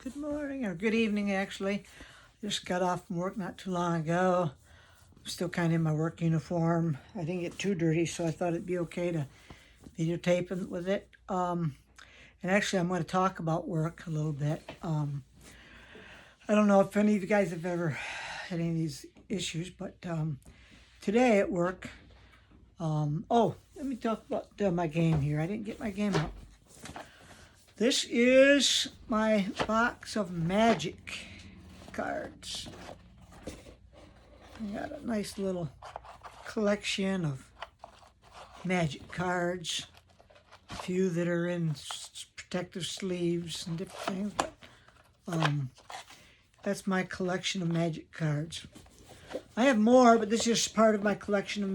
Good morning, or good evening, actually. Just got off from work not too long ago. I'm still kind of in my work uniform. I didn't get too dirty, so I thought it'd be okay to videotape with it. And actually, I'm going to talk about work a little bit. I don't know if any of you guys have ever had any of these issues, but today at work, let me talk about my game here. I didn't get my game out. This is my box of Magic cards. I got a nice little collection of Magic cards. A few that are in protective sleeves and different things. But that's my collection of Magic cards. I have more, but this is just part of my collection of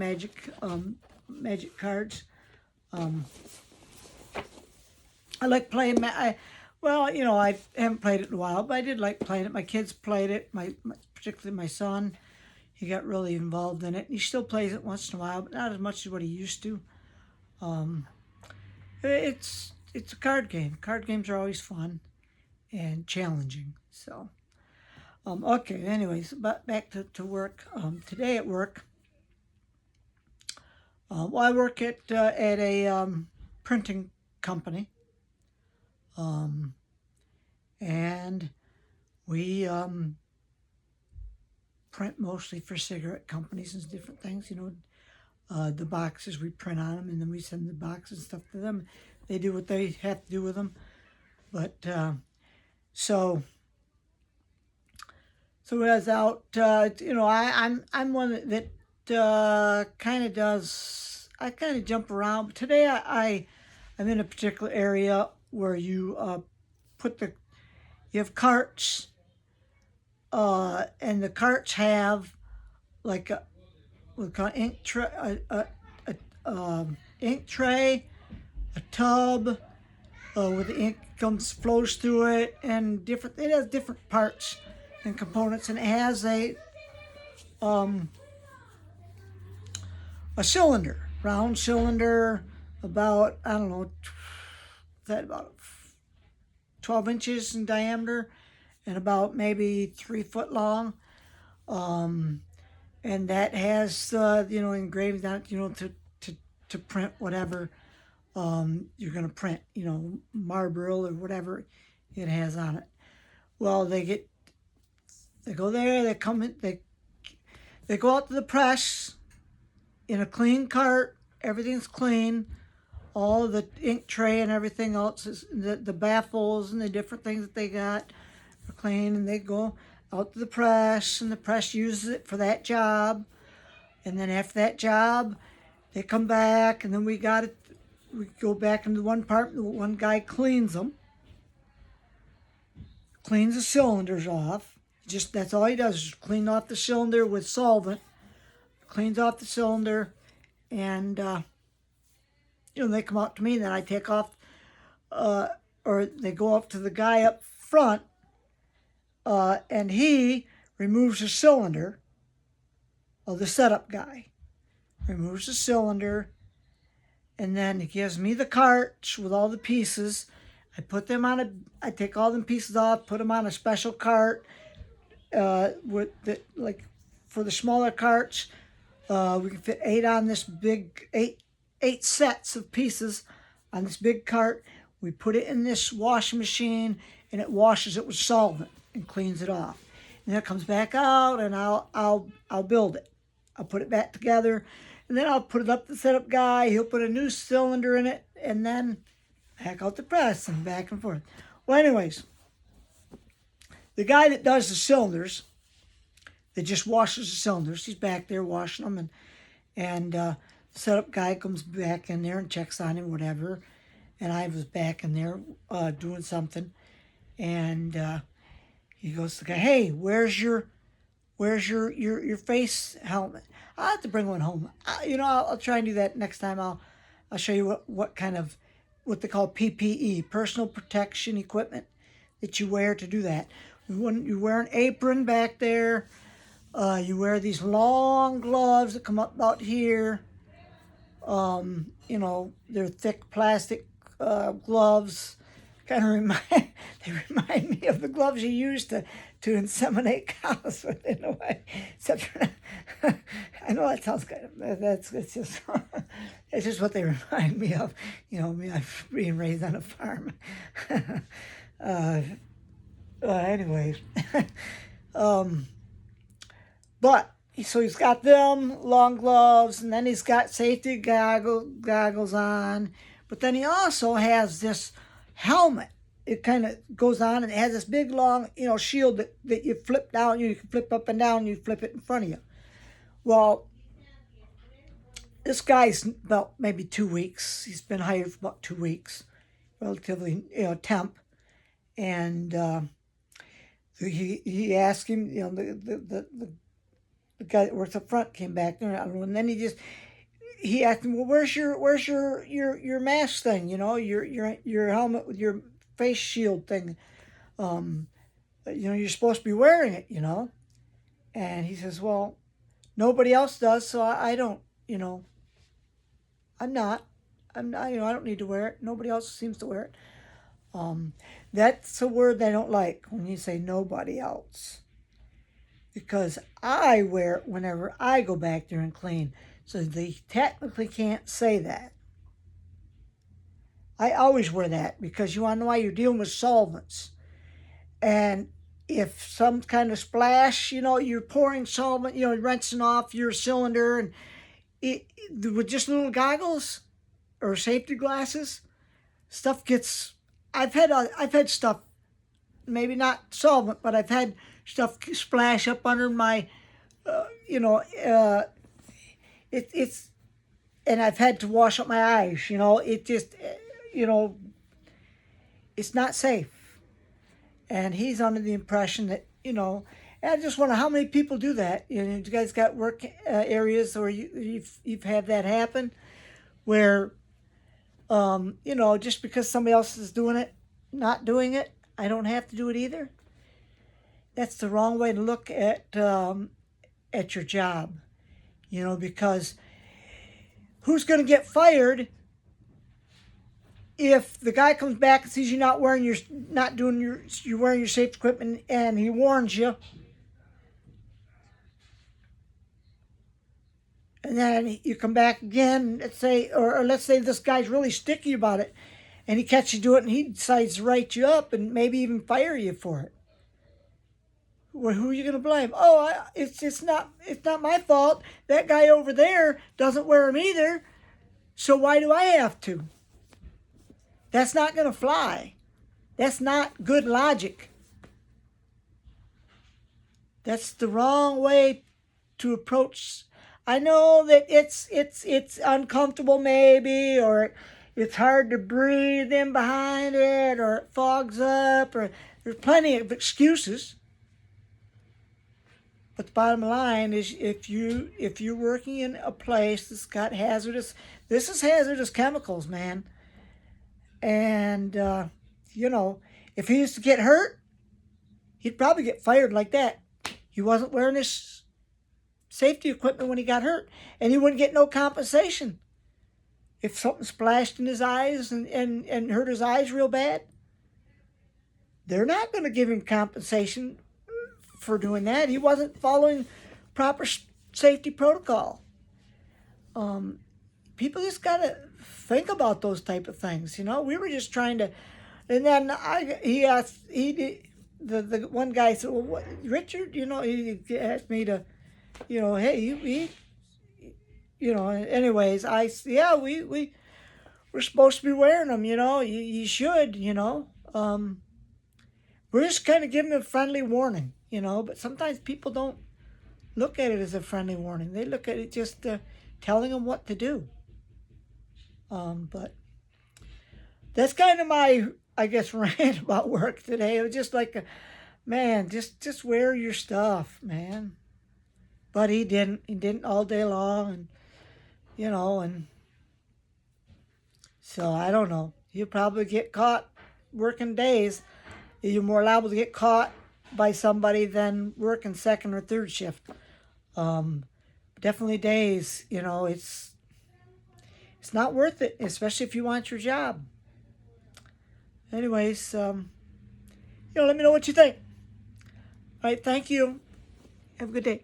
Magic cards. I like playing. I haven't played it in a while, but I did like playing it. My kids played it. Particularly my son, he got really involved in it. He still plays it once in a while, but not as much as what he used to. It's a card game. Card games are always fun and challenging. So, okay. Anyways, but back to work. Today at work, I work at a printing company. And we print mostly for cigarette companies and different things. The boxes, we print on them, and then we send the boxes and stuff to them. They do what they have to do with them. But so I was out. I'm one that kind of does. I kind of jump around. But today I'm in a particular area where you you have carts, and the carts have like ink tray, a tub where the ink flows through it, and it has different parts and components, and it has a cylinder, round cylinder, about, I don't know, about 12 inches in diameter and about maybe 3 foot long. And that has, engraved on it, to print whatever you're going to print, Marlboro or whatever it has on it. Well, they go there, they come in, they go out to the press in a clean cart, everything's clean. All the ink tray and everything else, the baffles and the different things that they got are clean, and they go out to the press, and the press uses it for that job. And then after that job, they come back, and then we go back into one part, one guy cleans them, cleans the cylinders off. That's all he does, is clean off the cylinder with solvent, cleans off the cylinder, and they come out to me, and then I take off, or they go up to the guy up front, and he removes the cylinder. The setup guy removes the cylinder, and then he gives me the carts with all the pieces. I take all them pieces off, put them on a special cart, for the smaller carts. We can fit 8 on this big, 8 sets of pieces on this big cart. We put it in this washing machine, and it washes it with solvent and cleans it off. And then it comes back out, and I'll build it. I'll put it back together, and then I'll put it up to the setup guy. He'll put a new cylinder in it, and then back out the press and back and forth. Well, anyways, the guy that does the cylinders, that just washes the cylinders, he's back there washing them, and the setup guy comes back in there and checks on him, whatever. And I was back in there doing something, and he goes to the guy, "Hey, where's your face helmet? I'll have to bring one home. I'll try and do that next time. I'll show you what they call PPE, personal protection equipment, that you wear to do that. You wear an apron back there. You wear these long gloves that come up about here. They're thick plastic gloves kind of remind they remind me of the gloves you used to inseminate cows with in a way. Except for, I know that sounds kind of that's it's just it's just what they remind me of. You know, me being raised on a farm. Anyways, but so he's got them long gloves, and then he's got safety goggles on. But then he also has this helmet. It kind of goes on and it has this big long, shield that you flip down. You can flip up and down. And you flip it in front of you. Well, this guy's about maybe 2 weeks. He's been hired for about 2 weeks, relatively, temp, and he asked him, the guy that works up front came back there, and then he asked him, well, where's your mask thing? Your helmet with your face shield thing. You're supposed to be wearing it. And he says, well, nobody else does, so I don't. I'm not. I don't need to wear it. Nobody else seems to wear it. That's a word they don't like when you say nobody else. Because I wear it whenever I go back there and clean. So they technically can't say that. I always wear that because you want to know why you're dealing with solvents. And if some kind of splash, you're pouring solvent, rinsing off your cylinder, and with just little goggles or safety glasses, stuff gets. I've had stuff, maybe not solvent, but I've had stuff splash up under my, it's, and I've had to wash up my eyes. It just, it's not safe. And he's under the impression that, and I just wonder how many people do that. You guys got work areas where you've had that happen, where, just because somebody else is doing it, not doing it, I don't have to do it either. That's the wrong way to look at your job, because who's going to get fired if the guy comes back and sees you you're wearing your safe equipment, and he warns you, and then you come back again, let's say this guy's really sticky about it, and he catches you doing it, and he decides to write you up and maybe even fire you for it. Well, who are you going to blame? Oh, it's not my fault. That guy over there doesn't wear them either, so why do I have to? That's not going to fly. That's not good logic. That's the wrong way to approach. I know that it's uncomfortable maybe, or it's hard to breathe in behind it, or it fogs up, or there's plenty of excuses. But the bottom line is, if you're working in a place that's got hazardous chemicals, man. And, if he used to get hurt, he'd probably get fired like that. He wasn't wearing his safety equipment when he got hurt, and he wouldn't get no compensation. If something splashed in his eyes and hurt his eyes real bad, they're not going to give him compensation for doing that. He wasn't following proper safety protocol. People just got to think about those type of things. We were just trying to, and then the one guy said, well, what, Richard, he asked me to, hey, anyways, we're supposed to be wearing them, you should, we're just kind of giving a friendly warning, but sometimes people don't look at it as a friendly warning. They look at it just telling them what to do. But that's kind of my, I guess, rant about work today. It was just like, man, just wear your stuff, man. But he didn't all day long, and and so I don't know. You'll probably get caught working days. You're more liable to get caught by somebody than working second or third shift. Definitely days, it's not worth it, especially if you want your job. anyways, let me know what you think. All right, thank you. Have a good day.